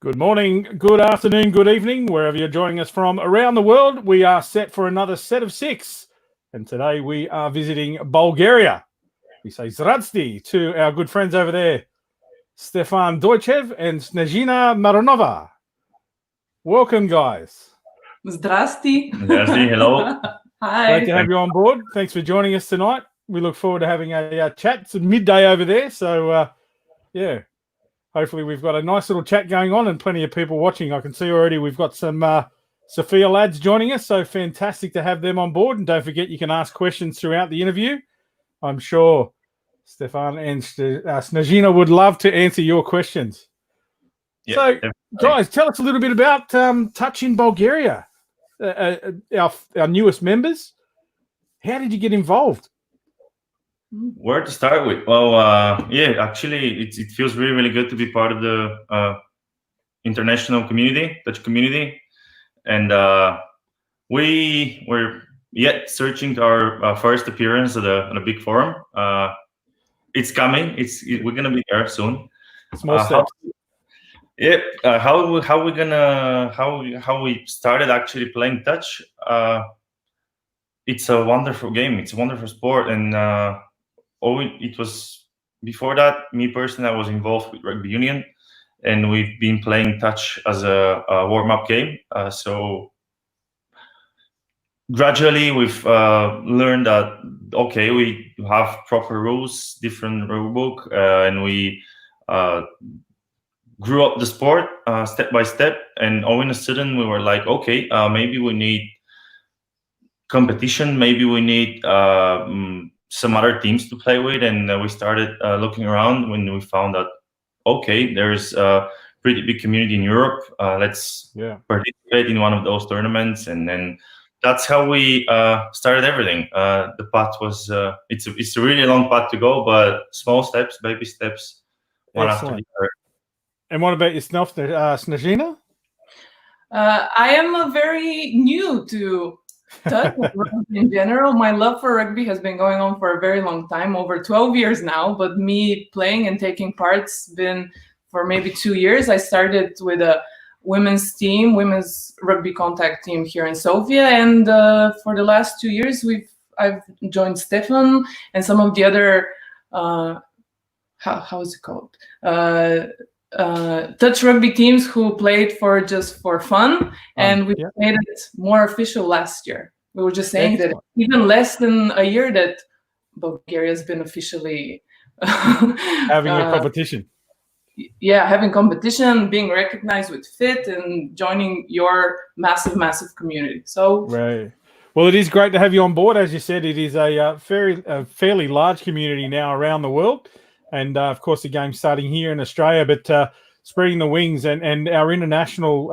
Good morning, good afternoon, good evening, wherever you're joining us from around the world. We are set for another set of six. And today we are visiting Bulgaria. We say Zdrasti to our good friends over there, Stefan Doychev and Snezhina Maronova. Welcome, guys. Zdrasti. Zdrasti, hello. Hi. Great to have you on board. Thanks for joining us tonight. We look forward to having a chat. It's midday over there, so yeah. Hopefully we've got a nice little chat going on and plenty of people watching. I can see already we've got some Sophia lads joining us, so fantastic to have them on board. And don't forget, you can ask questions throughout the interview. I'm sure Stefan and Snezhina would love to answer your questions. Yeah, So, definitely. guys, tell us a little bit about Touch in Bulgaria, our newest members. How did you get involved? Where to start with? Well, yeah, actually, it feels really, really good to be part of the international community, Dutch community, and we were yet searching our first appearance at a big forum. It's coming. We're gonna be there soon. Small steps. How we started actually playing touch? It's a wonderful game. It's a wonderful sport, and it was before that. Me personally, I was involved with rugby union, and we've been playing touch as a warm-up game. So gradually, we've learned that okay, we have proper rules, different rule book, and we grew up the sport step by step. And all in a sudden, we were like, okay, maybe we need competition. Maybe we need some other teams to play with, and we started looking around when we found that okay, there's a pretty big community in Europe. Let's participate in one of those tournaments, and then that's how we started everything. The path was it's a really long path to go, but small steps, baby steps, one after the other. And what about yourself, Snezhina? I am very new to touch rugby in general. My love for rugby has been going on for a very long time, over 12 years now, but me playing and taking part's been for maybe 2 years. I started with a women's rugby contact team here in Sofia, and for the last 2 years I've joined Stefan and some of the other how is it called, touch rugby teams who played just for fun, and we made it more official last year. We were just saying that even less than a year that Bulgaria has been officially having a competition. Yeah, having competition, being recognized with FIT, and joining your massive, massive community. So right. Well, it is great to have you on board. As you said, it is a fairly large community now around the world. And, of course, the game's starting here in Australia, but spreading the wings, and our international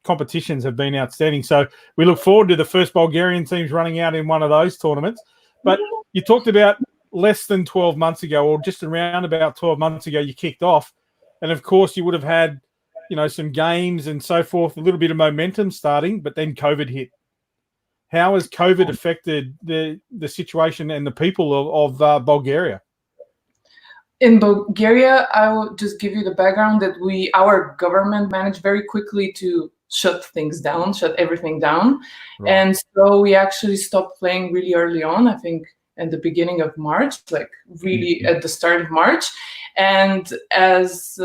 competitions have been outstanding. So we look forward to the first Bulgarian teams running out in one of those tournaments. But you talked about less than 12 months ago, or just around about 12 months ago, you kicked off. And, of course, you would have had, some games and so forth, a little bit of momentum starting, but then COVID hit. How has COVID affected the situation and the people of Bulgaria? In Bulgaria, I will just give you the background that our government managed very quickly to shut everything down. Right. And so we actually stopped playing really early on, I think at the beginning of March, like really at the start of March. And as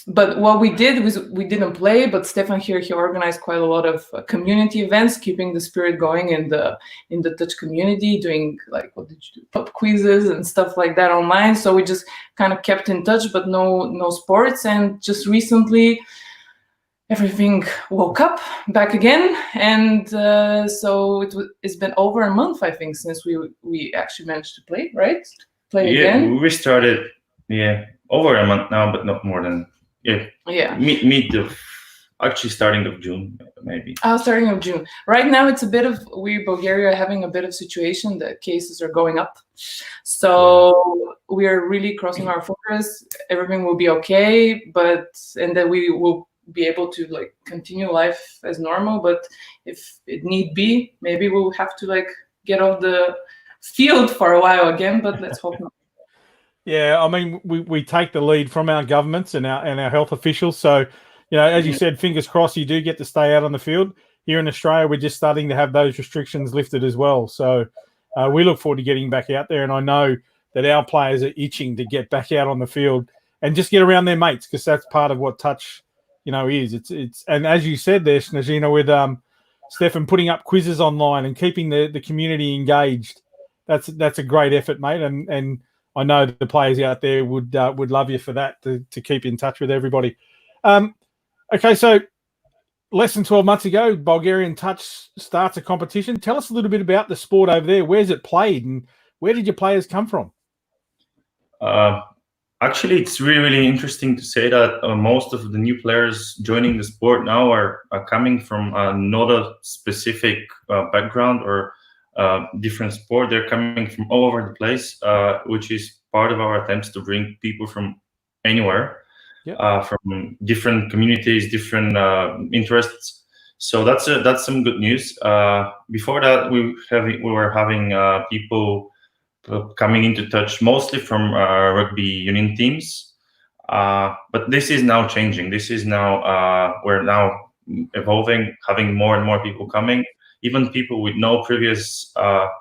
but what we did was we didn't play, but Stefan here, he organized quite a lot of community events, keeping the spirit going in the Dutch community, doing like, what did you do? Pub quizzes and stuff like that online. So we just kind of kept in touch, but no sports. And just recently, everything woke up back again. And so it's been over a month, I think, since we actually managed to play, right? Again. Yeah, we started, over a month now, but not more than mid of actually starting of June, maybe. Starting of June. Right now, it's a bit of Bulgaria having a bit of situation. The cases are going up, so we are really crossing our fingers. Everything will be okay, and then we will be able to like continue life as normal. But if it need be, maybe we'll have to like get off the field for a while again. But let's hope not. Yeah, I mean, we take the lead from our governments and our health officials. So, as you said, fingers crossed, you do get to stay out on the field. Here in Australia, we're just starting to have those restrictions lifted as well. So, we look forward to getting back out there. And I know that our players are itching to get back out on the field and just get around their mates, because that's part of what touch, is. It's and as you said there, Snezhina, with Stefan putting up quizzes online and keeping the community engaged. That's a great effort, mate. And I know the players out there would love you for that, to keep in touch with everybody. Okay, so less than 12 months ago, Bulgarian Touch starts a competition. Tell us a little bit about the sport over there. Where's it played, and where did your players come from? Actually, it's really, really interesting to say that most of the new players joining the sport now are coming from not a specific background or different sport. They're coming from all over the place, which is part of our attempts to bring people from anywhere, from different communities, different interests. So that's some good news. Before that, we were having people coming into touch mostly from rugby union teams, but this is now changing. This is now we're now evolving, having more and more people coming, even people with no previous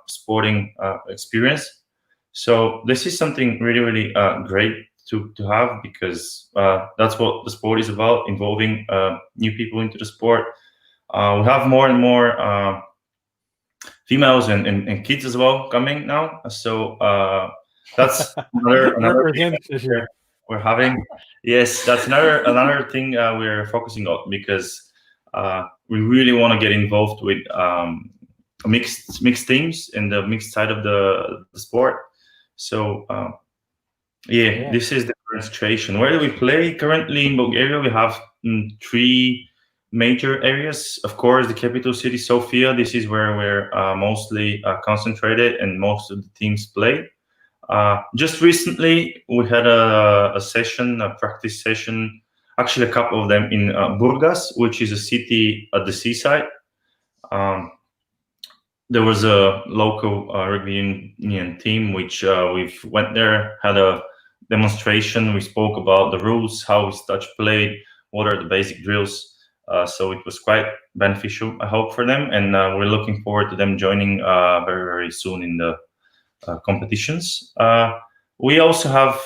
sporting experience. So this is something really, really great to have, because that's what the sport is about, involving new people into the sport. We have more and more females and kids as well coming now. So that's another thing we're having. Yes, that's another thing we're focusing on, because we really want to get involved with mixed teams and the mixed side of the sport. So this is the current situation. Where do we play? Currently in Bulgaria, we have 3 major areas. Of course, the capital city, Sofia. This is where we're mostly concentrated, and most of the teams play. Just recently, we had a practice session, actually a couple of them in Burgas, which is a city at the seaside. There was a local rugby union team, which we went there, had a demonstration. We spoke about the rules, how is touch played, what are the basic drills. So it was quite beneficial, I hope, for them, and we're looking forward to them joining very, very soon in the competitions. We also have,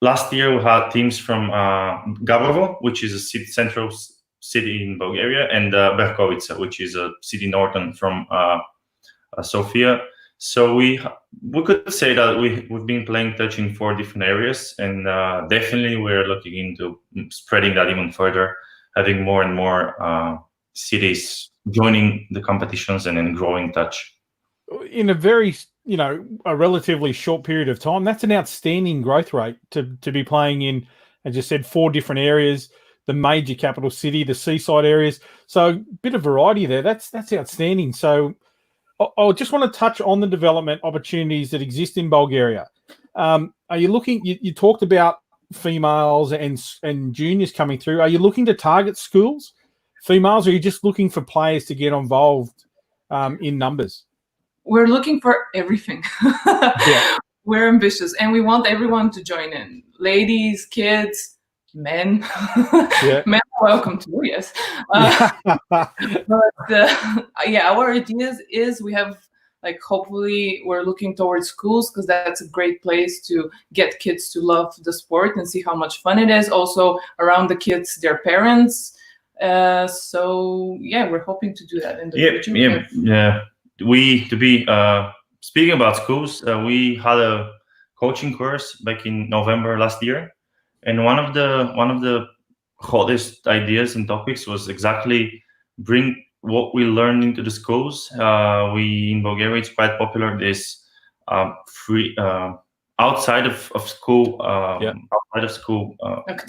last year we had teams from Gabrovo, which is a central city in Bulgaria, and Berkovica, which is a city northern from Sofia. So we could say that we've been playing touch in 4 different areas, and definitely we're looking into spreading that even further, having more and more cities joining the competitions and then growing touch. In a very, a relatively short period of time, that's an outstanding growth rate to be playing in, as you said, 4 different areas, the major capital city, the seaside areas. So a bit of variety there. That's outstanding. So I just want to touch on the development opportunities that exist in Bulgaria. Are you looking, you talked about females and juniors coming through. Are you looking to target schools, females, or are you just looking for players to get involved in numbers? We're looking for everything. We're ambitious, and we want everyone to join in. Ladies, kids, men. Men are welcome too, yes. But our ideas is we have, hopefully we're looking towards schools, because that's a great place to get kids to love the sport and see how much fun it is. Also around the kids, their parents. So we're hoping to do that in the future. Speaking about schools, we had a coaching course back in November last year, and one of the hottest ideas and topics was exactly bring what we learned into the schools. We in Bulgaria, it's quite popular, this free outside of school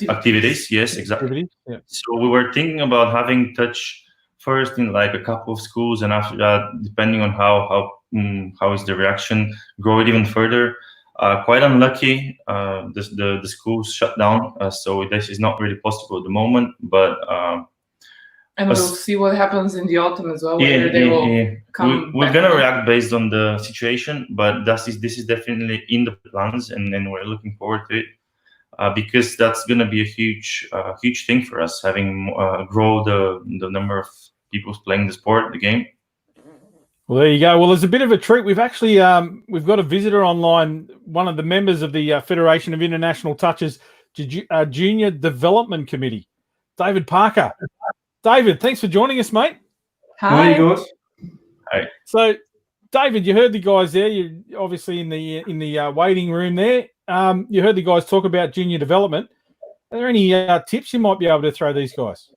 activities. Yes, exactly. So we were thinking about having touch first in a couple of schools, and after that, depending on how is the reaction, grow it even further. Quite unlucky, the schools shut down, so this is not really possible at the moment. But And we'll see what happens in the autumn as well. Whether they will come. We're gonna react based on the situation, but this is definitely in the plans, and we're looking forward to it because that's gonna be a huge thing for us, having grow the number of people playing the sport, the game. Well, there you go. Well, there's a bit of a treat. We've actually we've got a visitor online, one of the members of the Federation of International Touches Junior Development Committee, David Parker. David, thanks for joining us, mate. Hi, guys. Hi. So, David, you heard the guys there. You're obviously in the waiting room there. You heard the guys talk about junior development. Are there any tips you might be able to throw these guys?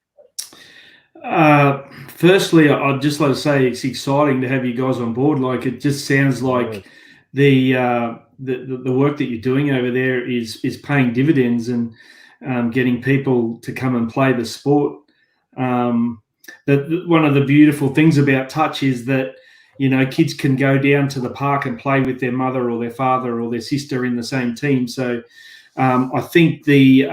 Firstly, I'd just like to say it's exciting to have you guys on board. Like, it just sounds like the work that you're doing over there is paying dividends and getting people to come and play the sport. One of the beautiful things about touch is that, you know, kids can go down to the park and play with their mother or their father or their sister in the same team. So I think the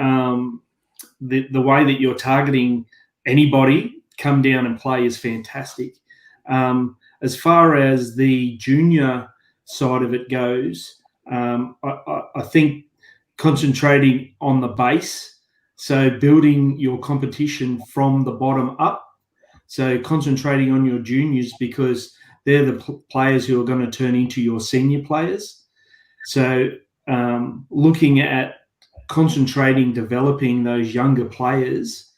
way that you're targeting anybody come down and play is fantastic. As far as the junior side of it goes, I think concentrating on the base, so building your competition from the bottom up, so concentrating on your juniors because they're the players who are going to turn into your senior players. So looking at concentrating, developing those younger players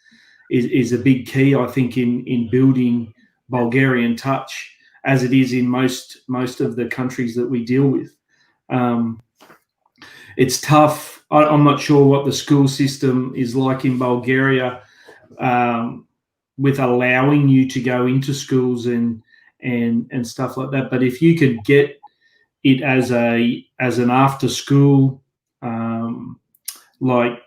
is a big key, I think, in building Bulgarian touch, as it is in most of the countries that we deal with. It's tough. I'm not sure what the school system is like in Bulgaria with allowing you to go into schools and stuff like that. But if you could get it as an after school like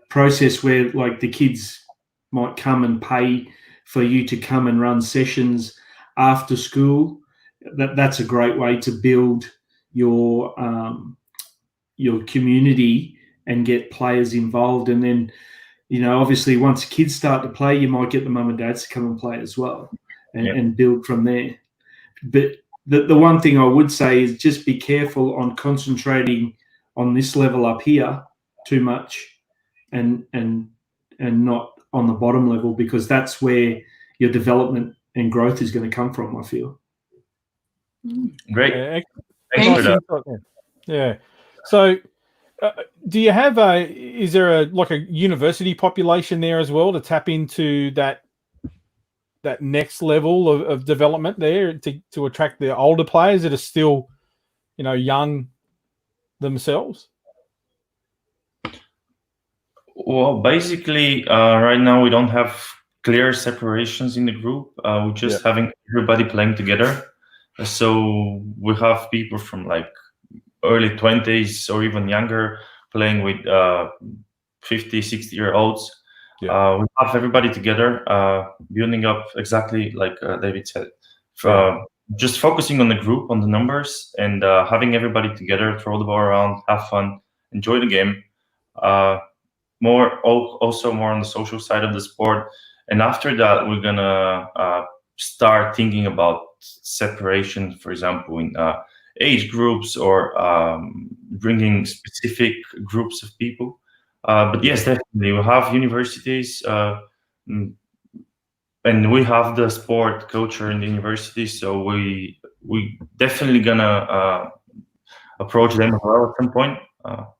process where like the kids might come and pay for you to come and run sessions after school, that's a great way to build your community and get players involved. And then, you know, obviously once kids start to play, you might get the mum and dads to come and play as well and build from there. But the one thing I would say is just be careful on concentrating on this level up here too much and not on the bottom level, because that's where your development and growth is going to come from, I feel. Great. Thanks for that. Yeah. So do you have is there a university population there as well to tap into that next level of development there to attract the older players that are still, you know, young themselves? Well, basically, right now we don't have clear separations in the group. We're just having everybody playing together. So we have people from like early 20s or even younger playing with 50, 60-year-olds. We have everybody together, building up exactly like David said. Just focusing on the group, on the numbers, and having everybody together, throw the ball around, have fun, enjoy the game. Also more on the social side of the sport. And after that, we're gonna start thinking about separation, for example, in age groups or bringing specific groups of people. But yes, definitely, we have universities and we have the sport culture in the university. So we definitely gonna approach them as well at some point.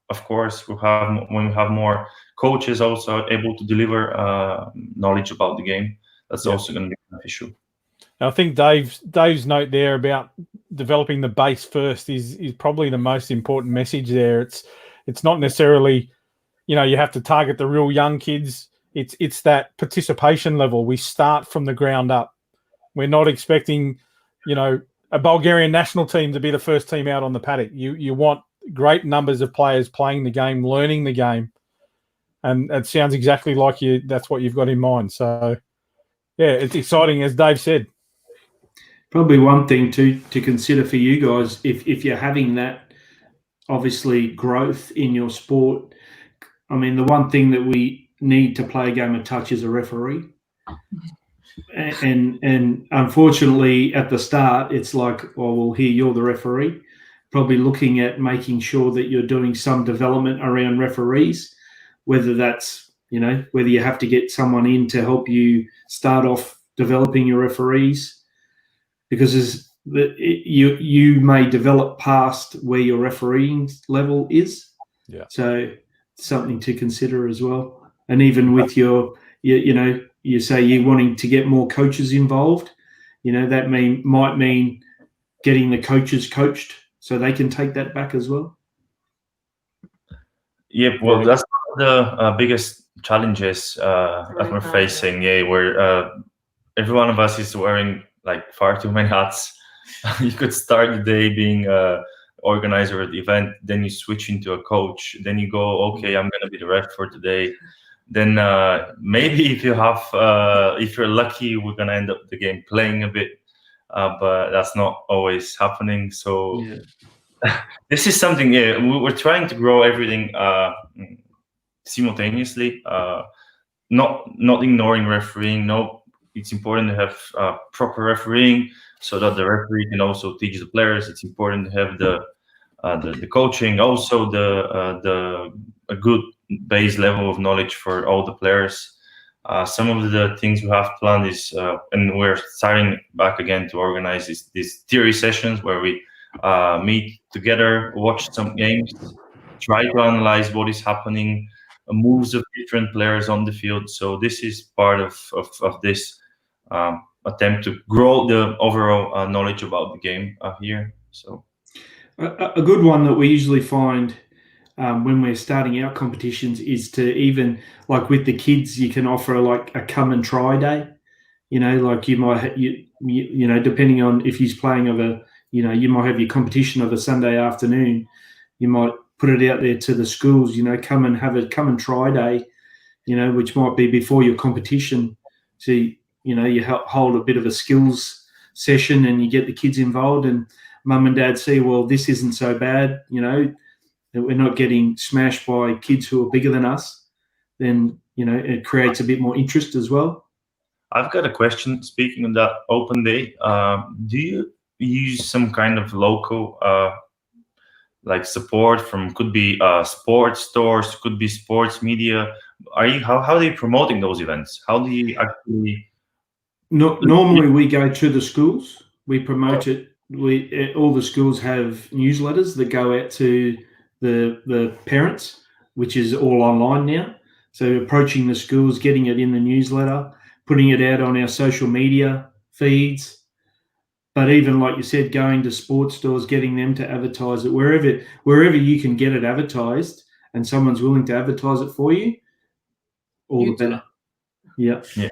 Of course, when we have more coaches also able to deliver knowledge about the game, that's also going to be beneficial. I think Dave's note there about developing the base first is probably the most important message there. It's not necessarily, you know, you have to target the real young kids. It's that participation level. We start from the ground up. We're not expecting, you know, a Bulgarian national team to be the first team out on the paddock. You want great numbers of players playing the game, learning the game, and it sounds exactly like that's what you've got in mind. So yeah, it's exciting, as Dave said. Probably one thing to consider for you guys, if you're having that obviously growth in your sport, I mean, the one thing that we need to play a game of touch is a referee. and unfortunately at the start it's like, oh well, here you're the referee. Probably looking at making sure that you're doing some development around referees, whether that's, you know, whether you have to get someone in to help you start off developing your referees, because you may develop past where your refereeing level is. Yeah. So something to consider as well. And even with your you know, you say you're wanting to get more coaches involved, you know, that might mean getting the coaches coached so they can take that back as well. Yeah, well, that's one of the biggest challenges that we're facing. Yeah, where every one of us is wearing like far too many hats. You could start the day being a organizer of the event, then you switch into a coach, then you go, okay, I'm going to be the ref for today. Then maybe if you're lucky, we're going to end up the game playing a bit, but that's not always happening. So this is something, we're trying to grow everything simultaneously, not ignoring refereeing. No, it's important to have proper refereeing so that the referee can also teach the players. It's important to have the coaching, also a good base level of knowledge for all the players. Some of the things we have planned is, and we're starting back again to organize these theory sessions where we meet together, watch some games, try to analyze what is happening, moves of different players on the field. So this is part of this attempt to grow the overall knowledge about the game here. So a good one that we usually find when we're starting out competitions is to, even like with the kids, you can offer like a come and try day. You know, like you might you know, depending on if he's playing of a, you know, you might have your competition of a Sunday afternoon. You might put it out there to the schools, you know, come and try day, you know, which might be before your competition. So, you know, you hold a bit of a skills session and you get the kids involved, and mum and dad see, well, this isn't so bad, you know, that we're not getting smashed by kids who are bigger than us. Then, you know, it creates a bit more interest as well. I've got a question. Speaking of that open day, do you use some kind of local like support from, could be sports stores, could be sports media? How are you promoting those events? How do you actually? Normally we go to the schools, we promote it. All the schools have newsletters that go out to the parents, which is all online now. So approaching the schools, getting it in the newsletter, putting it out on our social media feeds. But even like you said, going to sports stores, getting them to advertise it wherever you can get it advertised, and someone's willing to advertise it for you, all the better. Yeah. You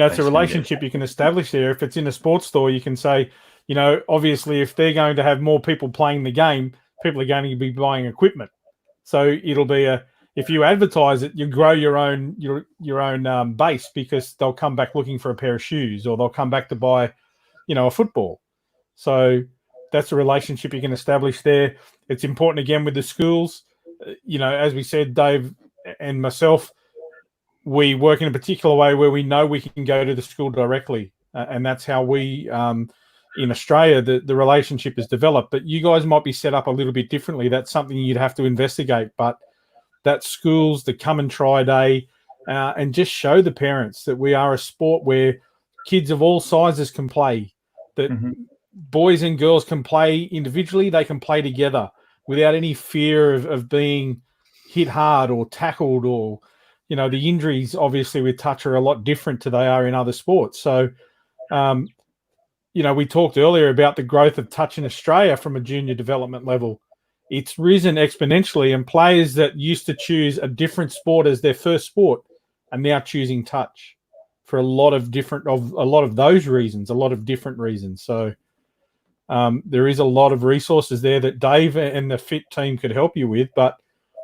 know, it's a relationship you can establish there. If it's in a sports store, you can say, you know, obviously if they're going to have more people playing the game, people are going to be buying equipment. So it'll be if you advertise it, you grow your own base, because they'll come back looking for a pair of shoes, or they'll come back to buy, you know, a football. So that's a relationship you can establish there. It's important again with the schools. You know, as we said, Dave and myself, we work in a particular way where we know we can go to the school directly, and that's how we in Australia the relationship is developed. But you guys might be set up a little bit differently. That's something you'd have to investigate. But that schools, the come and try day, and just show the parents that we are a sport where kids of all sizes can play, that boys and girls can play individually, they can play together without any fear of being hit hard or tackled, or, you know, the injuries obviously with touch are a lot different to they are in other sports. So, you know, we talked earlier about the growth of touch in Australia from a junior development level. It's risen exponentially, and players that used to choose a different sport as their first sport are now choosing touch for a lot of those reasons, a lot of different reasons. So there is a lot of resources there that Dave and the FIT team could help you with, but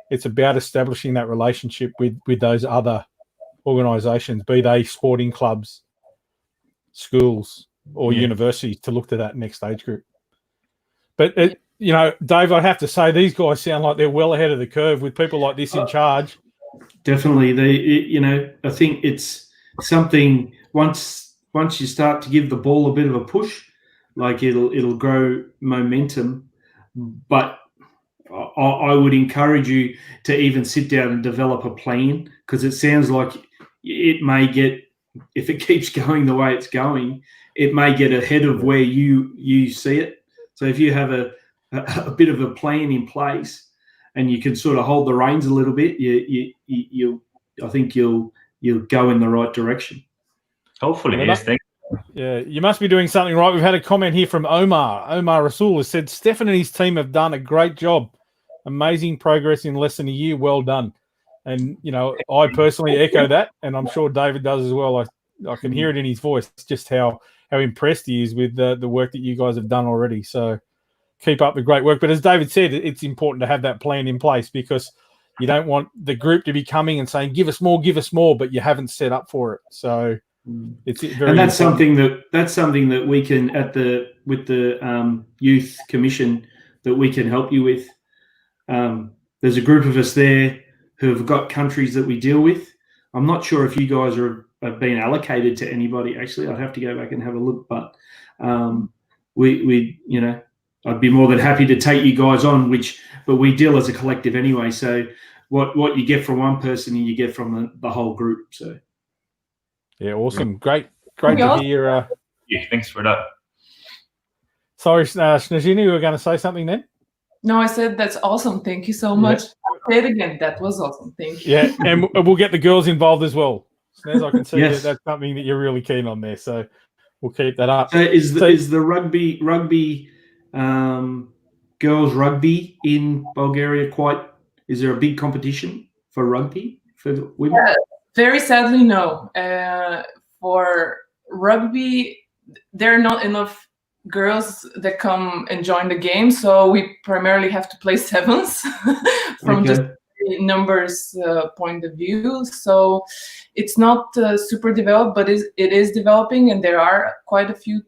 it's about establishing that relationship with those other organisations, be they sporting clubs, schools, or universities, to look to that next age group. But you know, Dave, I have to say these guys sound like they're well ahead of the curve with people like this in charge. Definitely, you know, I think it's something once you start to give the ball a bit of a push, like it'll grow momentum. But I would encourage you to even sit down and develop a plan, because it sounds like it may get, if it keeps going the way it's going, it may get ahead of where you see it. So if you have a bit of a plan in place and you can sort of hold the reins a little bit, I think you'll go in the right direction. Hopefully, yes. Thank you. Yeah, you must be doing something right. We've had a comment here from Omar. Omar Rasul has said, Stefan and his team have done a great job. Amazing progress in less than a year. Well done. And, you know, I personally echo that, and I'm sure David does as well. I can hear it in his voice, just how impressed he is with the work that you guys have done already. So keep up the great work. But as David said, it's important to have that plan in place, because you don't want the group to be coming and saying, give us more, but you haven't set up for it. So it's very and that's important. something that we can with the youth commission that we can help you with. There's a group of us there who have got countries that we deal with. I'm not sure if you guys have been allocated to anybody. Actually, I'd have to go back and have a look. But we I'd be more than happy to take you guys on. But we deal as a collective anyway. So what you get from one person, you get from the whole group. So yeah, awesome, great to hear. Yeah, thanks for that. Sorry, Snezhina, you were going to say something then? No, I said that's awesome. Thank you so much. I'll say it again. That was awesome. Thank you. Yeah, and we'll get the girls involved as well. Snez, I can see yes. That's something that you're really keen on there. So we'll keep that up. So is the rugby girls rugby in Bulgaria is there a big competition for rugby for women? Very sadly, no. For rugby, there are not enough girls that come and join the game, so we primarily have to play sevens from just numbers point of view. So it's not super developed, but it is developing, and there are quite a few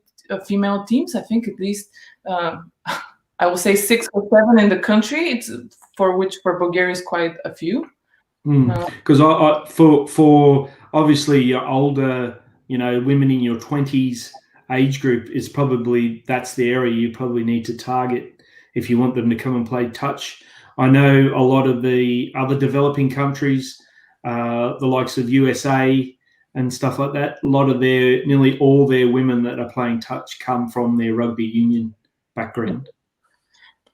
female teams. I think at least I will say 6 or 7 in the country. It's for Bulgaria is quite a few. Because for obviously your older, women in your 20s age group is that's the area you probably need to target if you want them to come and play touch. I know a lot of the other developing countries, the likes of USA and stuff like that, nearly all their women that are playing touch come from their rugby union background.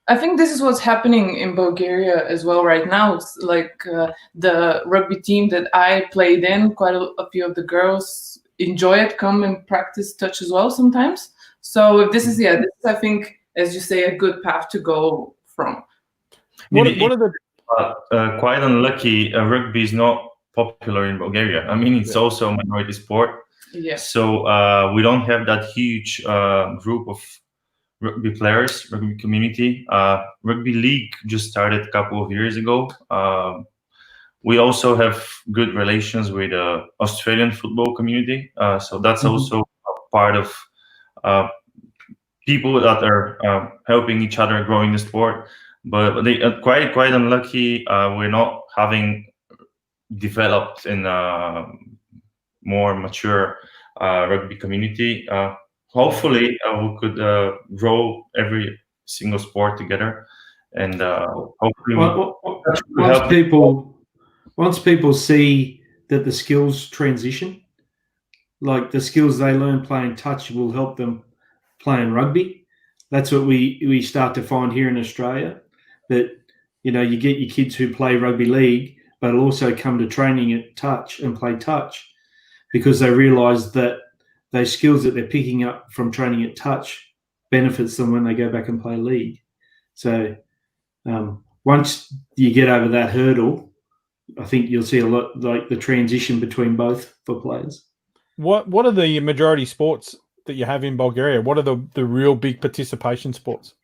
I think this is what's happening in Bulgaria as well right now. It's like the rugby team that I played in, quite a few of the girls enjoy it, come and practice touch as well sometimes. So this is I think, as you say, a good path to go from. What are the quite unlucky, rugby is not popular in Bulgaria. I mean, it's also a minority sport. Yeah. So we don't have that huge group of rugby players, rugby community. Rugby league just started a couple of years ago. We also have good relations with the Australian football community. So that's also a part of people that are helping each other growing the sport. But they are quite unlucky. We're not having developed in a more mature rugby community. Hopefully, we could grow every single sport together, and hopefully, once people see that the skills transition, like the skills they learn playing touch will help them playing rugby. That's what we start to find here in Australia. That you get your kids who play rugby league, but also come to training at touch and play touch because they realise that those skills that they're picking up from training at touch benefits them when they go back and play league. So once you get over that hurdle, I think you'll see a lot like the transition between both for players. What are the majority sports that you have in Bulgaria? What are the real big participation sports?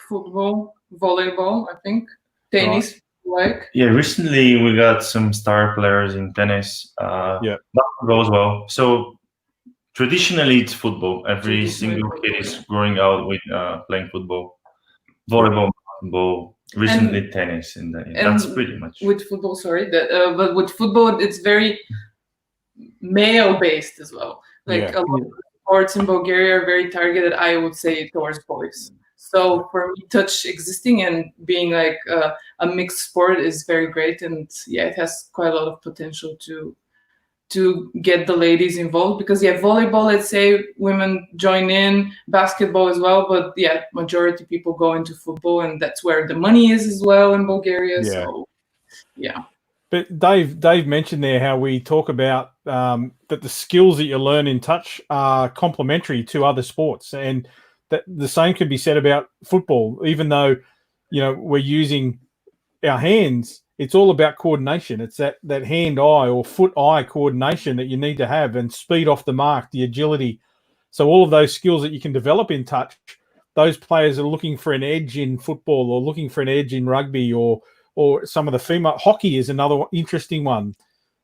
Football, volleyball, I think, tennis. Right. Yeah, recently we got some star players in tennis. Basketball as well. So traditionally, it's football. Every single kid is growing out with playing football, volleyball, basketball. Recently, tennis, and that's pretty much with football. Sorry, but with football, it's very male-based as well. Like a lot of sports in Bulgaria are very targeted, I would say, towards boys. So for me, touch existing and being like a mixed sport is very great, and yeah, it has quite a lot of potential to get the ladies involved, because volleyball, let's say, women join in, basketball as well, but yeah, majority people go into football, and that's where the money is as well in Bulgaria. Yeah. So yeah. But Dave mentioned there how we talk about that the skills that you learn in touch are complementary to other sports, and that the same can be said about football. Even though, you know, we're using our hands, it's all about coordination. It's that hand-eye or foot-eye coordination that you need to have, and speed off the mark, the agility. So all of those skills that you can develop in touch, those players are looking for an edge in football or looking for an edge in rugby, or some of the female hockey is another interesting one.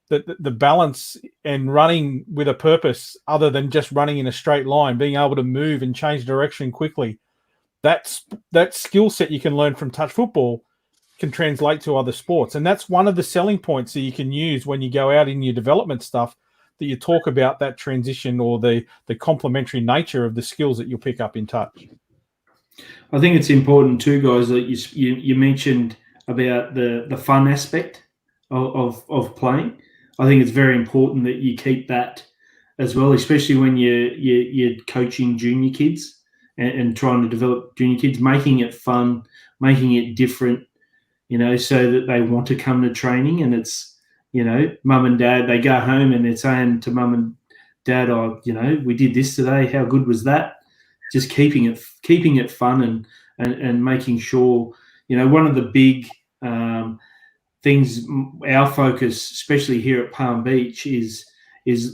The balance and running with a purpose other than just running in a straight line, being able to move and change direction quickly. That skill set you can learn from touch football can translate to other sports. And that's one of the selling points that you can use when you go out in your development stuff, that you talk about that transition or the complementary nature of the skills that you'll pick up in touch. I think it's important too, guys, that you mentioned about the fun aspect of playing. I think it's very important that you keep that as well, especially when you're coaching junior kids and trying to develop junior kids, making it fun, making it different, you know, so that they want to come to training. And it's, you know, mum and dad, they go home and they're saying to mum and dad, oh, you know, we did this today. How good was that? Just keeping it fun and making sure, you know, one of the big things, our focus, especially here at Palm Beach, is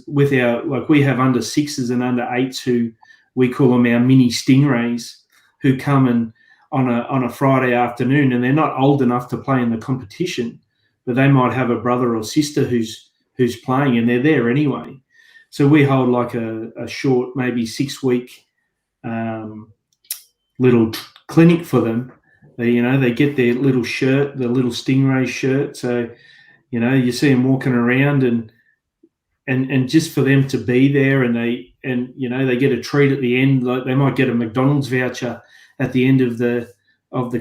with our, like, we have under 6s and under 8s who we call them our mini stingrays, who come and on a Friday afternoon, and they're not old enough to play in the competition, but they might have a brother or sister who's playing, and they're there anyway. So we hold like a short, maybe 6-week little clinic for them. They get their little shirt, the little stingray shirt. So, you know, you see them walking around, and just for them to be there, and you know, they get a treat at the end. Like, they might get a McDonald's voucher at the end of the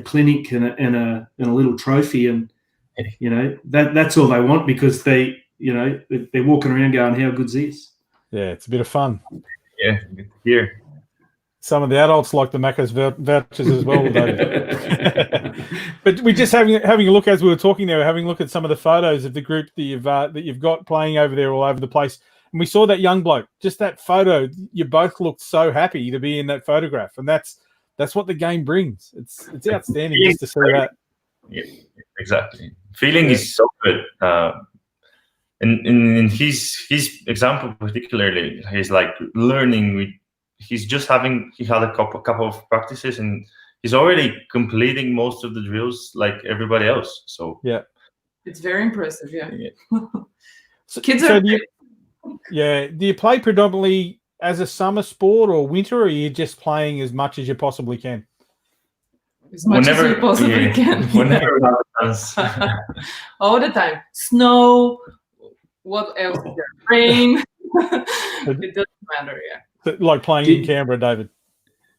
clinic and a little trophy, and you know, that's all they want, because they, you know, they're walking around going, how good's this? Yeah, it's a bit of fun. Yeah, good to hear. Some of the adults like the Macca's vouchers as well, but we're just having a look, as we were talking there, having a look at some of the photos of the group that you've got playing over there all over the place. And we saw that young bloke, just that photo. You both looked so happy to be in that photograph, and that's what the game brings. It's outstanding just to see that. Yeah, exactly. Feeling is so good. And in his example particularly, he's like learning. He had a couple of practices, and he's already completing most of the drills like everybody else. So yeah, it's very impressive. Yeah. Kids are. Do you play predominantly as a summer sport or winter, or are you just playing as much as you possibly can? As much as you possibly can. Whenever all the time. Snow. What else is there? Rain. It doesn't matter. Yeah. Like playing in Canberra, David.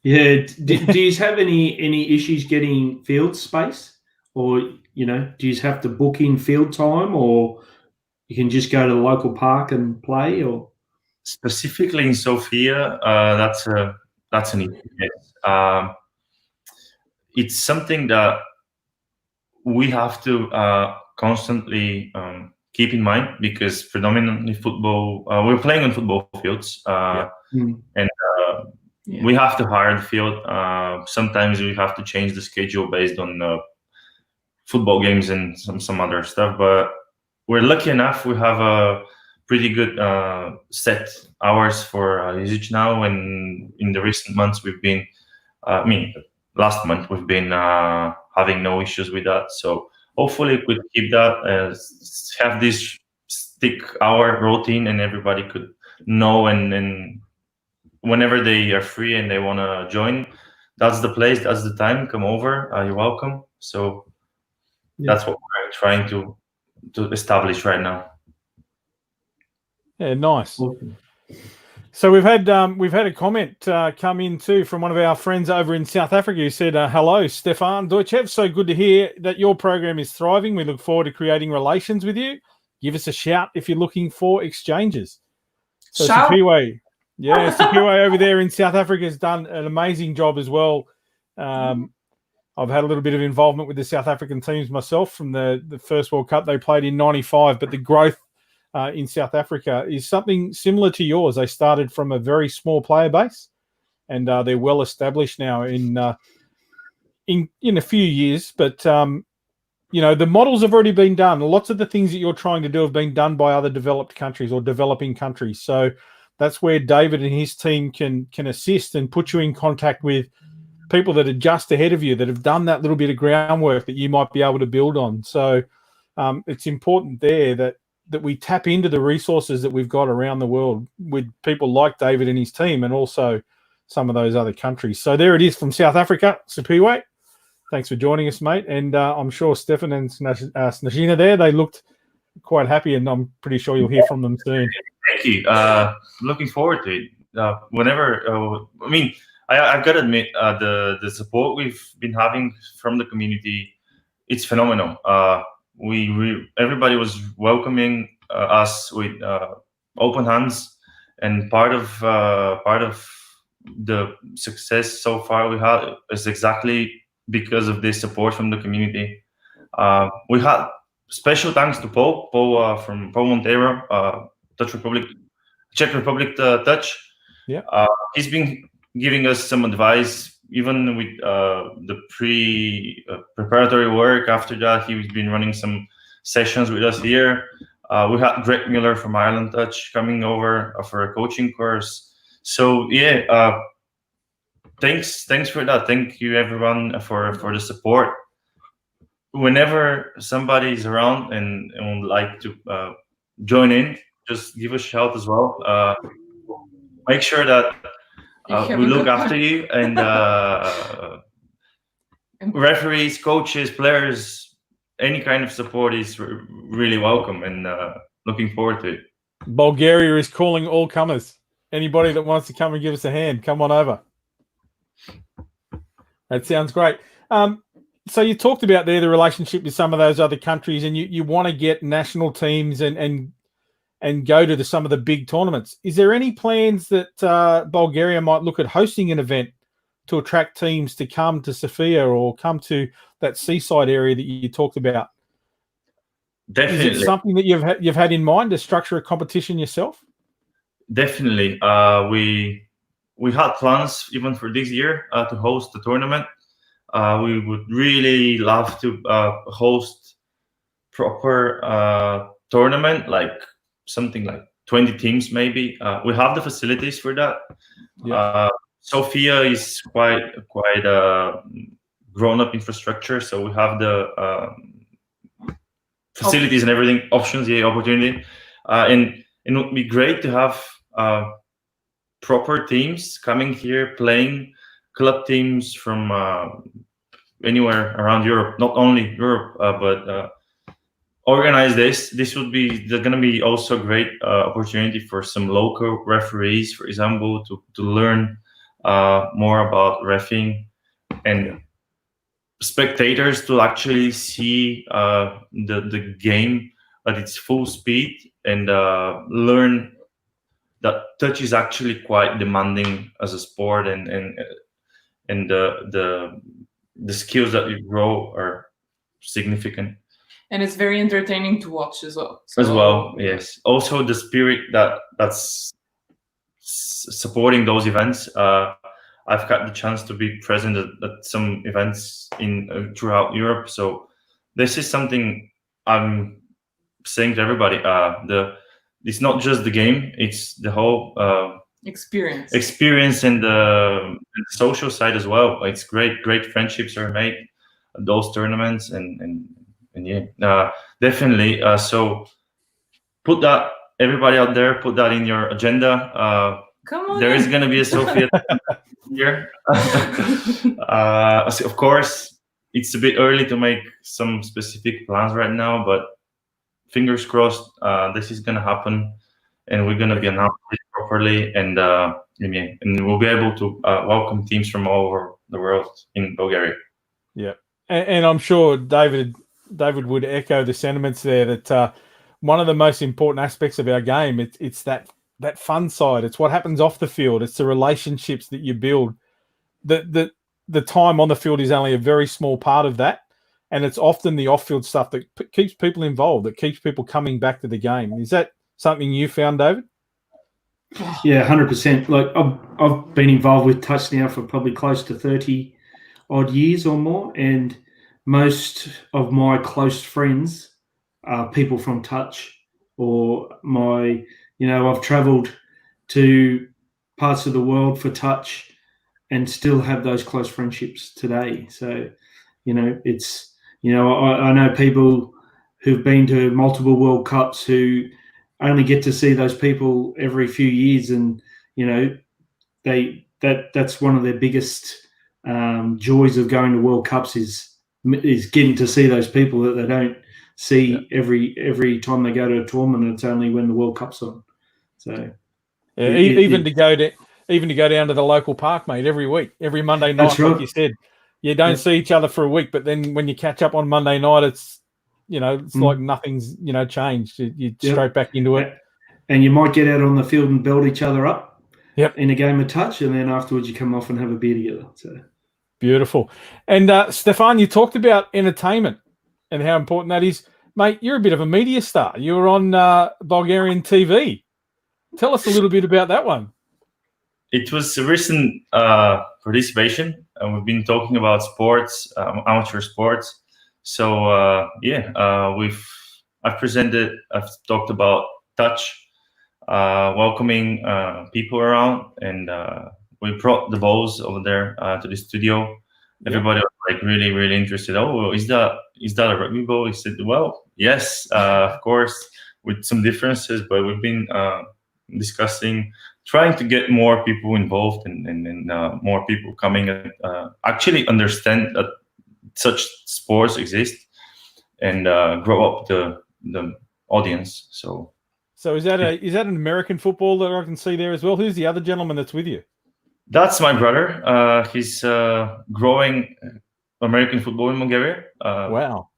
Yeah. Do you have any issues getting field space, or, you know, do you have to book in field time, or you can just go to the local park and play? Or specifically in Sofia, that's an issue. It's something that we have to constantly keep in mind, because predominantly football, we're playing on football fields, and we have to hire the field. Sometimes we have to change the schedule based on football games and some other stuff. But we're lucky enough; we have a pretty good set hours for usage now. And in the recent months, we've been, last month we've been having no issues with that. So hopefully we could keep that, have this stick hour routine, and everybody could know, and whenever they are free and they want to join, that's the place, that's the time, come over, you're welcome. So that's what we're trying to establish right now. Yeah, nice. Awesome. So we've had a comment come in too from one of our friends over in South Africa who said, hello, Stefan, Doychev. So good to hear that your program is thriving. We look forward to creating relations with you. Give us a shout if you're looking for exchanges. So Sipiwe, Sipiwe over there in South Africa has done an amazing job as well. I've had a little bit of involvement with the South African teams myself from the first World Cup they played in '95, but the growth in South Africa is something similar to yours. They started from a very small player base, and they're well established now in a few years. But the models have already been done. Lots of the things that you're trying to do have been done by other developed countries or developing countries. So that's where David and his team can assist and put you in contact with people that are just ahead of you, that have done that little bit of groundwork that you might be able to build on. So it's important there that we tap into the resources that we've got around the world with people like David and his team, and also some of those other countries. So there it is from South Africa, Sipiwe. Thanks for joining us, mate. And I'm sure Stefan and Snezhina there, they looked quite happy, and I'm pretty sure you'll hear from them soon. Thank you. Looking forward to it. Whenever, I've got to admit, the support we've been having from the community, it's phenomenal. Everybody was welcoming us with open hands, and part of the success so far we had is exactly because of this support from the community. We had special thanks to Paul from Paul Monteiro, Czech Republic Touch. Yeah, he's been giving us some advice. Even with the preparatory work, after that, he's been running some sessions with us here. We had Greg Miller from Ireland Touch coming over for a coaching course. So thanks for that. Thank you everyone for the support. Whenever somebody is around and would like to join in, just give a shout as well. Make sure that we look after you, and referees, coaches, players, any kind of support is really welcome, and looking forward to it. Bulgaria is calling all comers. Anybody that wants to come and give us a hand, come on over. That sounds great. So you talked about there the relationship with some of those other countries, and you want to get national teams and go to some of the big tournaments. Is there any plans that Bulgaria might look at hosting an event to attract teams to come to Sofia or come to that seaside area that you talked about? Definitely. Is it something that you've had in mind to structure a competition yourself? Definitely. We had plans even for this year to host the tournament. We would really love to host proper tournament, like something like 20 teams maybe. We have the facilities for that. Yeah. Sofia is quite grown-up infrastructure, so we have the facilities and everything, options, opportunity, and it would be great to have proper teams coming here, playing club teams from anywhere around Europe, not only Europe, but organize this. This would be going to be also a great opportunity for some local referees, for example, to learn more about reffing, and spectators to actually see the game at its full speed, and learn that touch is actually quite demanding as a sport, and the skills that you grow are significant. And it's very entertaining to watch as well. So, as well, yes. Also, the spirit that's supporting those events. I've got the chance to be present at some events throughout Europe. So this is something I'm saying to everybody. It's not just the game; it's the whole experience and the social side as well. It's great friendships are made at those tournaments, and definitely. So put that, everybody out there, put that in your agenda. Come on, there is going to be a Sofia here. Of course, it's a bit early to make some specific plans right now, but fingers crossed, this is going to happen. and we're going to be announced properly, and we'll be able to welcome teams from all over the world in Bulgaria. Yeah, and I'm sure David would echo the sentiments there that one of the most important aspects of our game, it's that fun side. It's what happens off the field. It's the relationships that you build. The time on the field is only a very small part of that, and it's often the off-field stuff that keeps people involved, that keeps people coming back to the game. Is that something you found, David? Yeah, 100%. Like I've been involved with touch now for probably close to 30 odd years or more, and most of my close friends are people from touch, or I've traveled to parts of the world for touch and still have those close friendships today. So, it's, I know people who've been to multiple World Cups who only get to see those people every few years, and that's one of their biggest joys of going to World Cups is getting to see those people that they don't see every time they go to a tournament. It's only when the World Cup's on. So even to go down to the local park, mate, every week, every Monday night, like you said, you don't see each other for a week, but then when you catch up on Monday night, it's like nothing's changed. You're straight back into it, and you might get out on the field and build each other up. Yep. In a game of touch, and then afterwards you come off and have a beer together. So beautiful. And Stefan, you talked about entertainment and how important that is, mate. You're a bit of a media star. You were on Bulgarian TV. Tell us a little bit about that one. It was a recent participation, and we've been talking about sports, amateur sports. So I've talked about touch. Welcoming people around, and we brought the balls over there to the studio. Everybody was like really, really interested. Oh, is that a rugby ball? He said, well, yes, of course, with some differences, but we've been discussing, trying to get more people involved and more people coming and actually understand that such sports exist and grow up the audience. So is that an American football that I can see there as well? Who's the other gentleman that's with you? That's my brother. He's growing American football in Bulgaria. Wow.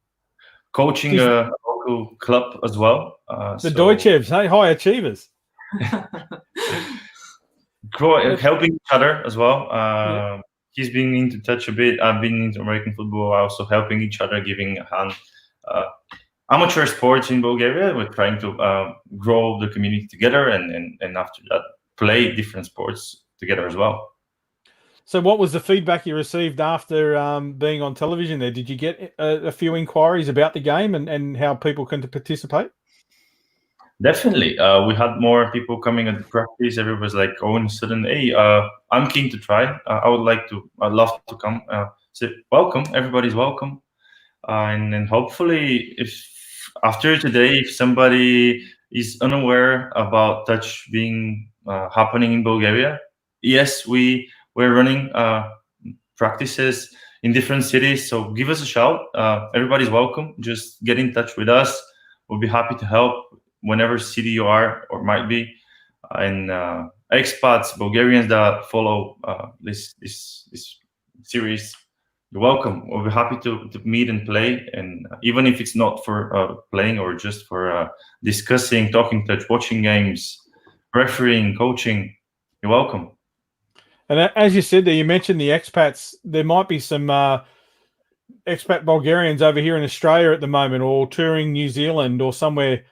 Coaching a local club as well. The Doychevs, hey, high achievers. Helping each other as well. He's been into touch a bit. I've been into American football, also helping each other, giving a hand. Amateur sports in Bulgaria, we're trying to grow the community together and after that play different sports together as well. So what was the feedback you received after being on television there? Did you get a few inquiries about the game and how people can participate? Definitely. We had more people coming at the practice. Everybody was like, oh, and suddenly, hey, I'm keen to try. I'd love to come. So welcome, everybody's welcome. And then hopefully, if after today, if somebody is unaware about touch being happening in Bulgaria, yes, we're running practices in different cities. So give us a shout. Everybody's welcome. Just get in touch with us. We'll be happy to help whenever city you are or might be. And expats, Bulgarians that follow this series, you're welcome. We'll be happy to meet and play. And even if it's not for playing or just for discussing, talking touch, watching games, refereeing, coaching, you're welcome. And as you said there, you mentioned the expats. There might be some expat Bulgarians over here in Australia at the moment, or touring New Zealand or somewhere.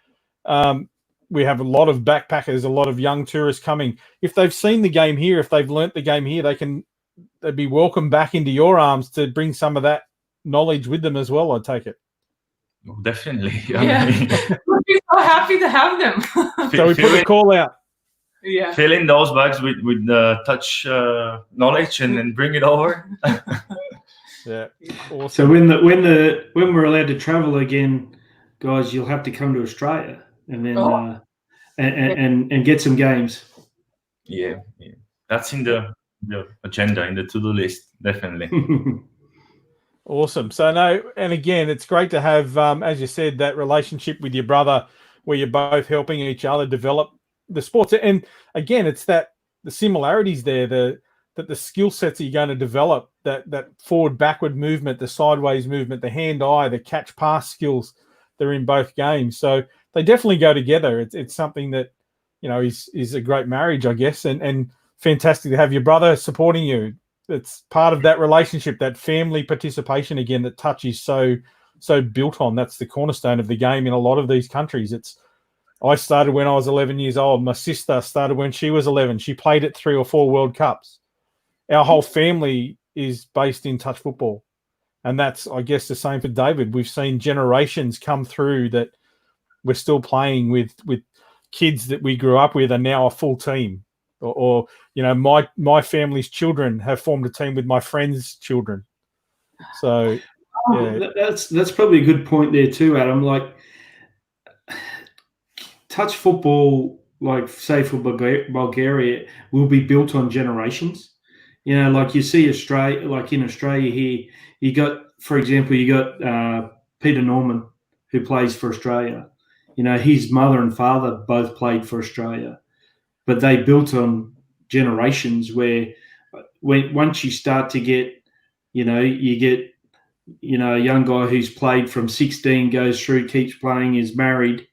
We have a lot of backpackers, a lot of young tourists coming. If they've seen the game here, if they've learnt the game here, they'd be welcome back into your arms to bring some of that knowledge with them as well, I take it. Oh, definitely. Yeah. We'd be so happy to have them. So we put a call out. Yeah. Fill in those bags with touch knowledge and then bring it over. Yeah. Awesome. So when we're allowed to travel again, guys, you'll have to come to Australia and then and get some games. Yeah. That's in the agenda, in the to-do list, definitely. Awesome. So and again, it's great to have, as you said, that relationship with your brother where you're both helping each other develop, the sports. And again, it's the similarities there, that the skill sets that you're going to develop, that forward backward movement, the sideways movement, the hand eye, the catch pass skills, they're in both games. So they definitely go together. It's something that, is a great marriage, I guess, and fantastic to have your brother supporting you. It's part of that relationship, that family participation again, that touch is so built on. That's the cornerstone of the game in a lot of these countries. I started when I was 11 years old. My sister started when she was 11. She played at 3 or 4 World Cups. Our whole family is based in touch football. And that's, I guess, the same for David. We've seen generations come through that we're still playing with kids that we grew up with are now a full team. Or my family's children have formed a team with my friends' children. So, yeah. That's probably a good point there too, Adam. Like, touch football, like say for Bulgaria, will be built on generations. Like you see Australia, like in Australia here, you got, for example, Peter Norman, who plays for Australia. His mother and father both played for Australia, but they built on generations where once you start to get, you get, a young guy who's played from 16, goes through, keeps playing, is married,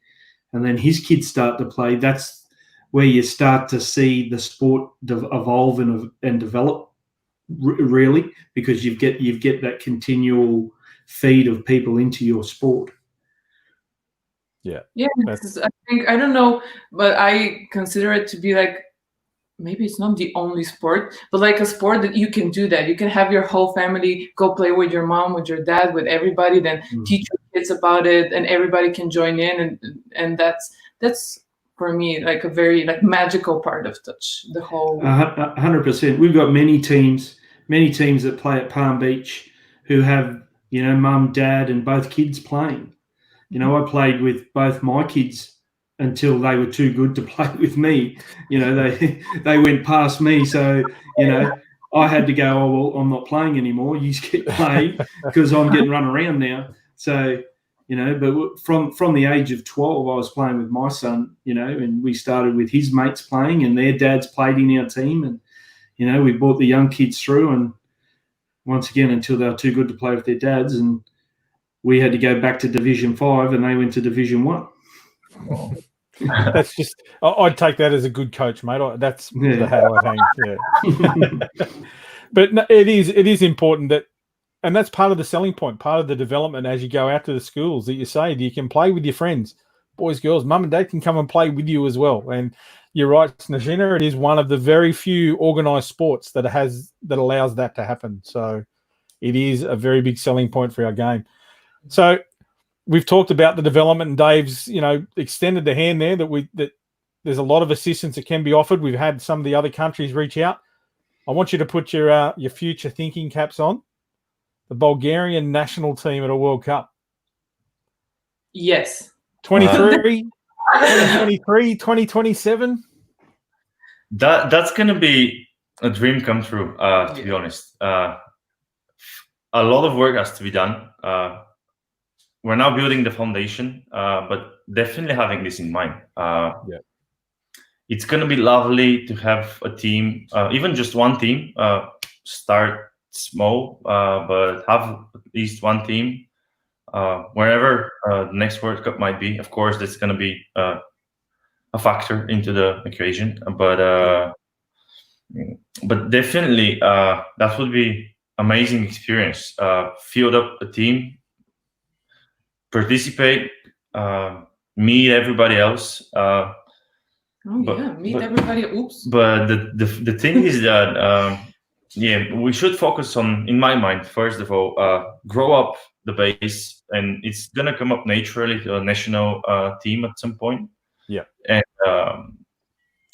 and then his kids start to play. That's where you start to see the sport evolve and develop, really, because you get that continual feed of people into your sport. Yeah. Yeah, I think, I don't know, but I consider it to be like, maybe it's not the only sport, but like a sport that you can do that. You can have your whole family go play with your mom, with your dad, with everybody, then teach your kids about it, and everybody can join in. And that's for me, like a very magical part of touch, the whole. 100%. We've got many teams that play at Palm Beach who have, mum, dad, and both kids playing. I played with both my kids until they were too good to play with me. They went past me. So, I had to go, oh, well, I'm not playing anymore. You just keep playing because I'm getting run around now. So, but from the age of 12, I was playing with my son, and we started with his mates playing, and their dads played in our team. And, we brought the young kids through, and once again, until they were too good to play with their dads, and we had to go back to Division 5 and they went to Division 1. That's just, I'd take that as a good coach, mate. That's the hat I hang. Yeah. But no, it is important that, and that's part of the selling point, part of the development as you go out to the schools, that you say that you can play with your friends, boys, girls, mum and dad can come and play with you as well. And you're right, Snezhina, it is one of the very few organised sports that allows that to happen. So it is a very big selling point for our game. So we've talked about the development, and Dave's, extended the hand there that there's a lot of assistance that can be offered. We've had some of the other countries reach out. I want you to put your future thinking caps on. The Bulgarian national team at a World Cup. Yes. 23, 2023, 2027. That's going to be a dream come true, to be honest. A lot of work has to be done. We're now building the foundation, but definitely having this in mind. It's going to be lovely to have a team, even just one team, start small, but have at least one team wherever the next World Cup might be. Of course, that's going to be a factor into the equation, but definitely that would be amazing experience. Field up a team, participate, meet everybody else. Meet everybody. Oops. But the thing is that we should focus on, in my mind, first of all, grow up the base, and it's gonna come up naturally to a national team at some point. Yeah.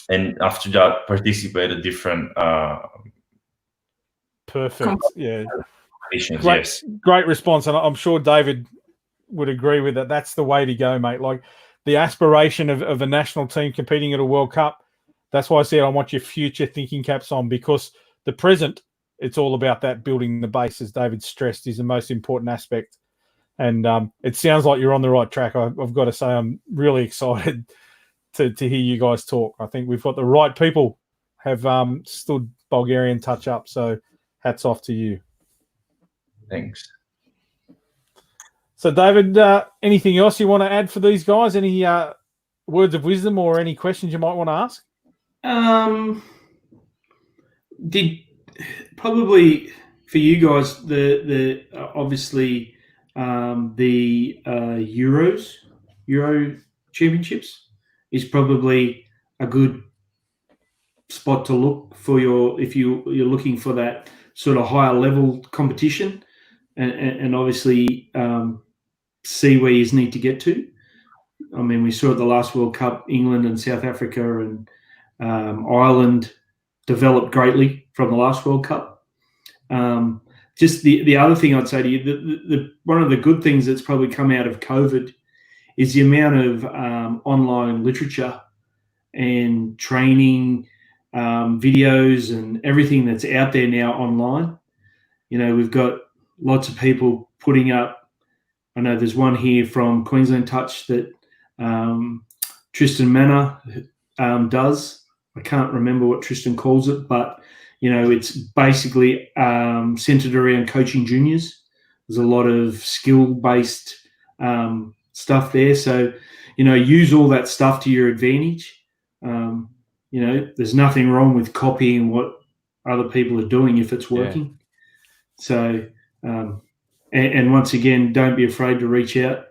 And after that, participate at different. Perfect. Yeah. Yes. Great response, and I'm sure David would agree with that. That's the way to go, mate. Like the aspiration of a national team competing at a World Cup. That's why I said I want your future thinking caps on, because the present, it's all about that building the base, as David stressed, is the most important aspect. And it sounds like you're on the right track. I've got to say, I'm really excited to hear you guys talk. I think we've got the right people have stood Bulgarian touch up. So hats off to you. Thanks. So David, anything else you want to add for these guys? Any words of wisdom or any questions you might want to ask? Probably for you guys, the obviously the Euro Championships is probably a good spot to look for if you're looking for that sort of higher level competition, and obviously see where you need to get to. I mean, we saw at the last World Cup, England and South Africa and Ireland developed greatly from the last World Cup. Just the other thing I'd say to you, one of the good things that's probably come out of COVID is the amount of online literature and training videos and everything that's out there now online. You know, we've got lots of people putting up. I know there's one here from Queensland Touch that Tristan Manor does. I can't remember what Tristan calls it, but you know, it's basically centered around coaching juniors. There's a lot of skill-based stuff there. So, you know, use all that stuff to your advantage. You know, there's nothing wrong with copying what other people are doing if it's working. Yeah. So, and once again, don't be afraid to reach out.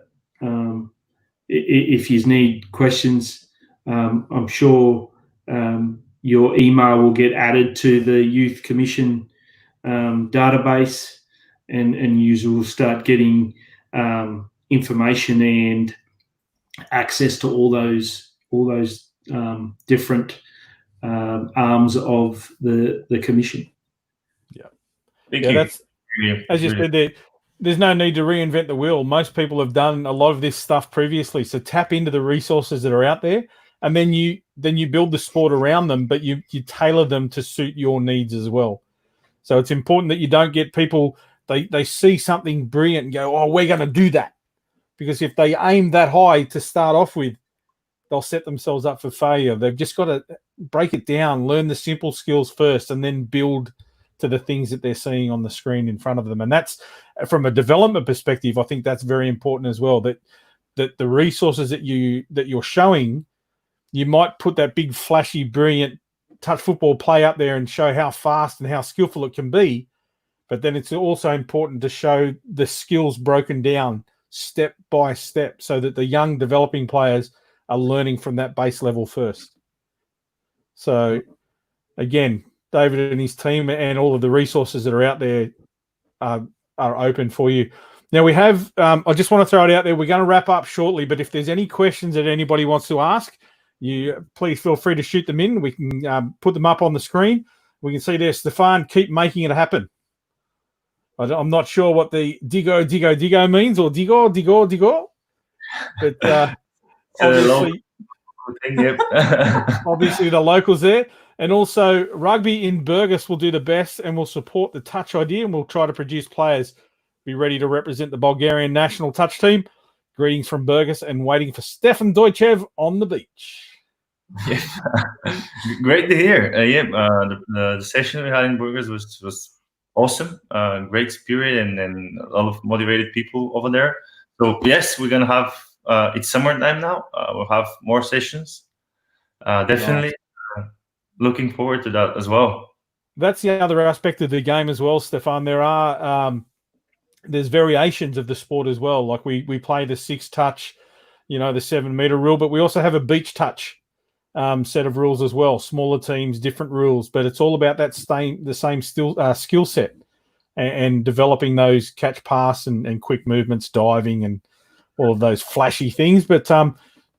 If you need questions, I'm sure your email will get added to the Youth Commission database, and you will start getting information and access to all those different arms of the commission. Yeah, that's as you said. There's no need to reinvent the wheel. Most people have done a lot of this stuff previously, so tap into the resources that are out there, and then you build the sport around them, but you tailor them to suit your needs as well. So it's important that you don't get people, they see something brilliant and go, oh, we're going to do that. Because if they aim that high to start off with, they'll set themselves up for failure. They've just got to break it down, learn the simple skills first, and then build to the things that they're seeing on the screen in front of them. And that's, from a development perspective, I think that's very important as well, that the resources that you're showing, you might put that big, flashy, brilliant touch football play up there and show how fast and how skillful it can be. But then it's also important to show the skills broken down step by step so that the young developing players are learning from that base level first. So, again, David and his team and all of the resources that are out there are open for you. Now we have, I just want to throw it out there. We're going to wrap up shortly, but if there's any questions that anybody wants to ask, you please feel free to shoot them in. We can put them up on the screen. We can see there, Stefan, keep making it happen. I'm not sure what the digo means, or digo. But obviously, obviously the locals there. And also rugby in Burgos will do the best and will support the touch idea, and we'll try to produce players be ready to represent the Bulgarian national touch team. Greetings from Burgos and waiting for Stefan Doychev on the beach. Yeah, great to hear. The session we had in Burgos was awesome. Great spirit and a lot of motivated people over there. So yes, we're gonna have. It's summertime now. We'll have more sessions. Definitely. Right. Looking forward to that as well. That's the other aspect of the game as well, Stefan. There are there's variations of the sport as well. Like we play the 6 touch, the 7 meter rule, but we also have a beach touch set of rules as well. Smaller teams, different rules, but it's all about the same skill set and developing those catch, pass, and quick movements, diving, and all of those flashy things. But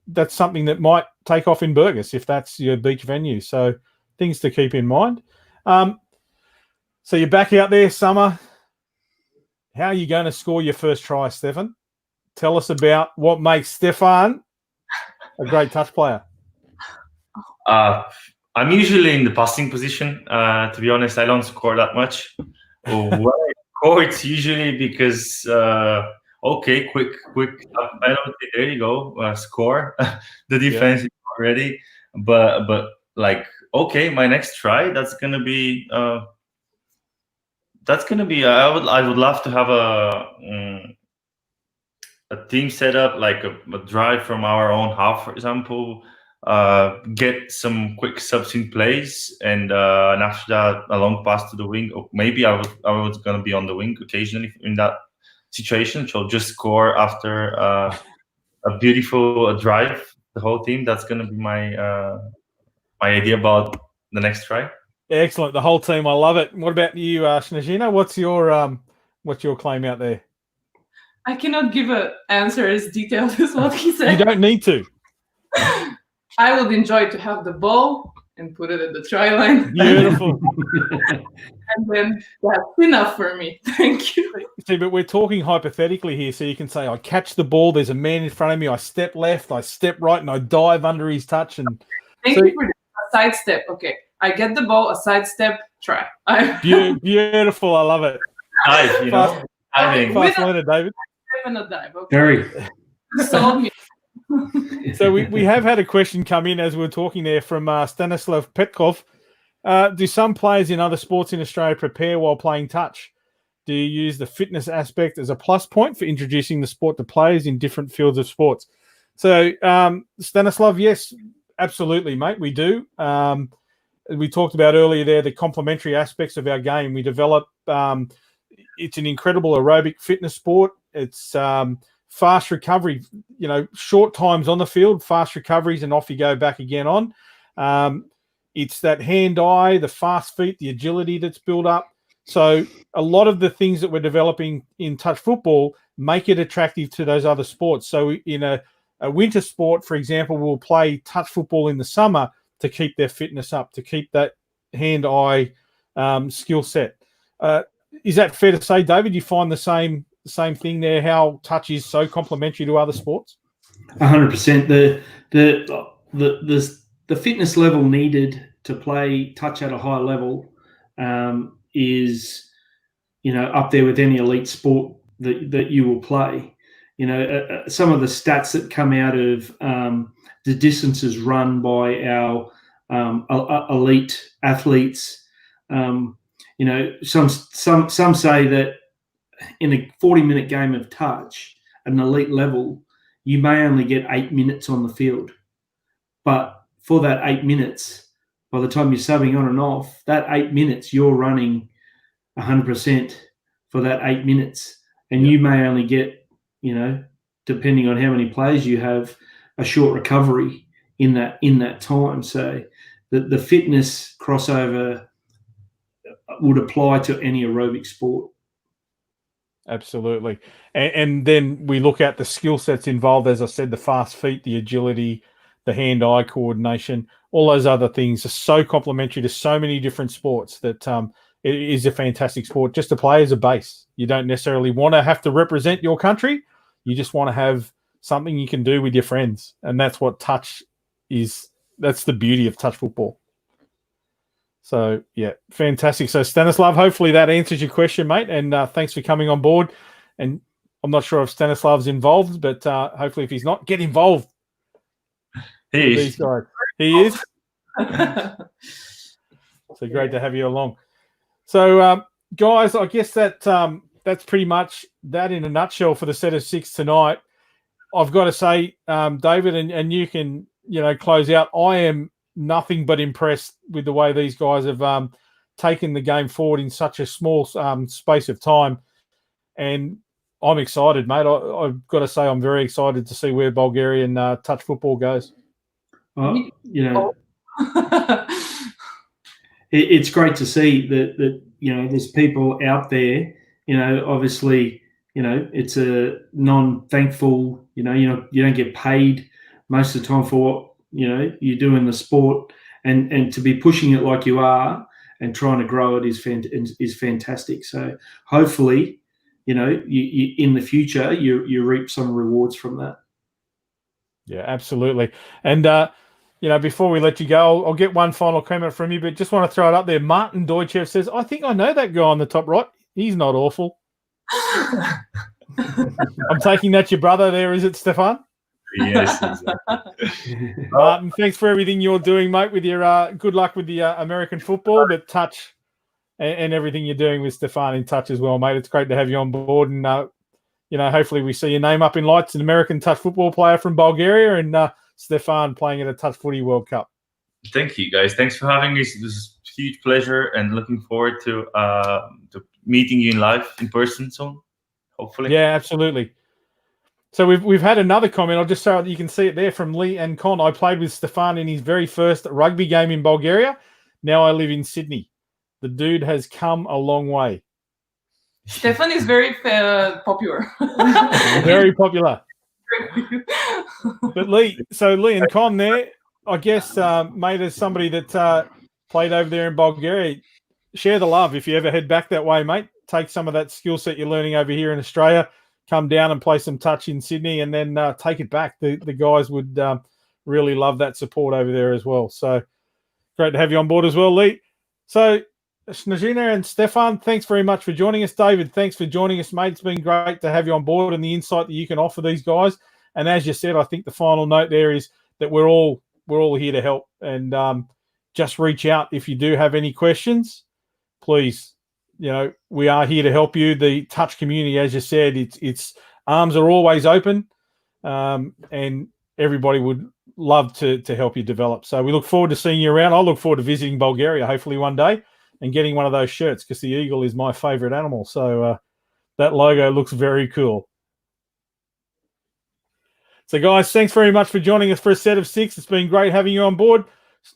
that's something that might take off in Burgos if that's your beach venue. So things to keep in mind. So you're back out there, summer. How are you going to score your first try, Stefan? Tell us about what makes Stefan a great touch player. I'm usually in the passing position. To be honest, I don't score that much. When I score, it's usually because quick penalty. There you go, score. The defense is already. But like, okay, my next try, that's gonna be. I would love to have a team set up, like a drive from our own half, for example. Get some quick subs in place, and after that, a long pass to the wing. Or maybe I was gonna be on the wing occasionally in that situation. So just score after a beautiful drive. The whole team. That's gonna be my my idea about the next try. Excellent. The whole team. I love it. What about you, Snezhina? What's your claim out there? I cannot give an answer as detailed as what he said. You don't need to. I would enjoy to have the ball and put it at the try line. Beautiful. And then that's enough for me. Thank you. See, but we're talking hypothetically here, so you can say, I catch the ball, there's a man in front of me, I step left, I step right, and I dive under his touch. And Thank you for a sidestep. Okay, I get the ball, a sidestep, try. Beautiful, I love it. Dive, you know. Fast learner, David. And a dive. Okay. Very. Sold me. So we have had a question come in as we were talking there from Stanislav Petkov. Do some players in other sports in Australia prepare while playing touch? Do you use the fitness aspect as a plus point for introducing the sport to players in different fields of sports? So, Stanislav, yes, absolutely, mate, we do. We talked about earlier there the complementary aspects of our game. We develop, it's an incredible aerobic fitness sport. It's fast recovery, short times on the field, fast recoveries, and off you go back again on. It's that hand-eye, the fast feet, the agility that's built up. So a lot of the things that we're developing in touch football make it attractive to those other sports. So in a winter sport, for example, we'll play touch football in the summer to keep their fitness up, to keep that hand-eye skill set. Is that fair to say, David? You find the same thing there, how touch is so complementary to other sports? 100%. The fitness level needed to play touch at a high level is, up there with any elite sport that you will play. Some of the stats that come out of the distances run by our elite athletes, some say that in a 40-minute game of touch at an elite level, you may only get 8 minutes on the field. But for that 8 minutes, by the time you're subbing on and off, that 8 minutes, you're running 100% for that 8 minutes. And you may only get, depending on how many players you have, a short recovery in that time. So the fitness crossover would apply to any aerobic sport. Absolutely. And then we look at the skill sets involved, as I said, the fast feet, the agility, the hand-eye coordination, all those other things are so complementary to so many different sports that it is a fantastic sport just to play as a base. You don't necessarily want to have to represent your country. You just want to have something you can do with your friends. And that's what touch is. That's the beauty of touch football. So, yeah, fantastic. So, Stanislav, hopefully that answers your question, mate. And thanks for coming on board. And I'm not sure if Stanislav's involved, but hopefully if he's not, get involved. He is. These guys. He is. So great to have you along. So, guys, I guess that's pretty much that in a nutshell for the set of six tonight. I've got to say, David, and you can, close out. I am nothing but impressed with the way these guys have taken the game forward in such a small space of time. And I'm excited, mate. I've got to say I'm very excited to see where Bulgarian touch football goes. It's great to see that there's people out there. Obviously, it's a non-thankful. You don't get paid most of the time for what you do in the sport, and to be pushing it like you are and trying to grow it is fantastic. So hopefully, you in the future you reap some rewards from that. Yeah, absolutely. And before we let you go, I'll get one final comment from you, but just want to throw it up there. Martin Doychev says, I think I know that guy on the top right. He's not awful. I'm taking that your brother there, is it, Stefan? Yes, exactly. Martin, thanks for everything you're doing, mate. With your good luck with the American football, but touch and everything you're doing with Stefan in touch as well, mate. It's great to have you on board, and hopefully we see your name up in lights, an American touch football player from Bulgaria, and Stefan playing at a Touch Footy World Cup. Thank you, guys. Thanks for having me. This is a huge pleasure, and looking forward to meeting you in live, in person soon, hopefully. Yeah, absolutely. So we've had another comment. I'll just show you can see it there from Lee and Con. I played with Stefan in his very first rugby game in Bulgaria. Now I live in Sydney. The dude has come a long way. Stefan is very popular. Very popular. But Lee and Con there, I guess, mate, as somebody that played over there in Bulgaria, share the love. If you ever head back that way, mate, take some of that skill set you're learning over here in Australia, come down and play some touch in Sydney, and then take it back. The guys would really love that support over there as well. So great to have you on board as well, Lee. So Snezhina and Stefan, thanks very much for joining us. David, thanks for joining us, mate. It's been great to have you on board and the insight that you can offer these guys. And as you said, I think the final note there is that we're all here to help. And just reach out if you do have any questions. Please, we are here to help you. The touch community, as you said, its arms are always open, and everybody would love to help you develop. So we look forward to seeing you around. I look forward to visiting Bulgaria, hopefully one day, and getting one of those shirts, because the eagle is my favorite animal. So that logo looks very cool. So guys, thanks very much for joining us for a set of 6. It's been great having you on board.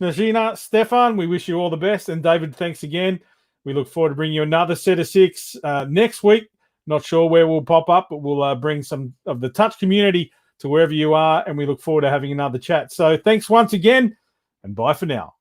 Snezhina, Stefan, we wish you all the best. And David, thanks again. We look forward to bringing you another set of 6 next week. Not sure where we'll pop up, but we'll bring some of the touch community to wherever you are, and we look forward to having another chat. So thanks once again, and bye for now.